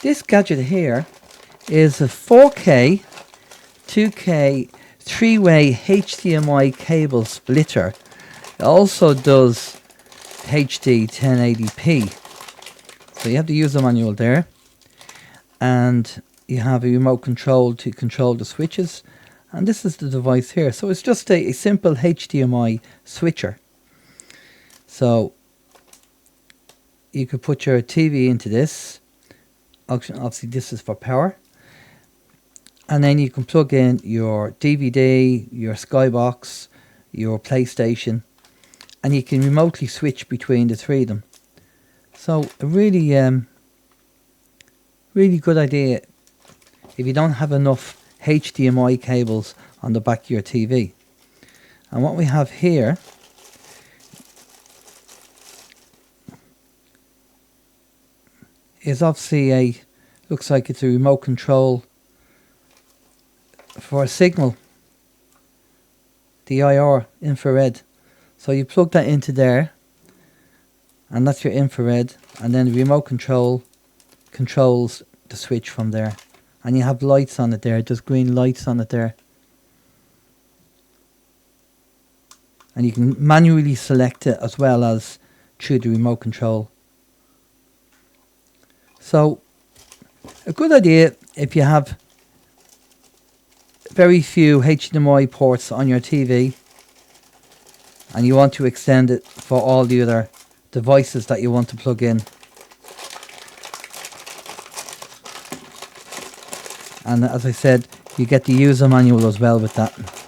This gadget here is a 4K, 2K, 3-way HDMI cable splitter. It also does HD 1080p. So you have the user manual there, and you have a remote control to control the switches, and this is the device here. So it's just a simple HDMI switcher. So you could put your TV into this. Obviously this is for power, and then you can plug in your DVD, your Skybox, your PlayStation, and you can remotely switch between the three of them. So a really really good idea if you don't have enough HDMI cables on the back of your TV. And what we have here is obviously looks like it's a remote control for a signal, the IR, infrared. So you plug that into there, and that's your infrared, and then the remote control controls the switch from there, and you have lights on it there. There's green lights on it there, and you can manually select it as well as through the remote control. So a good idea if you have very few HDMI ports on your TV and you want to extend it for all the other devices that you want to plug in. And as I said, you get the user manual as well with that.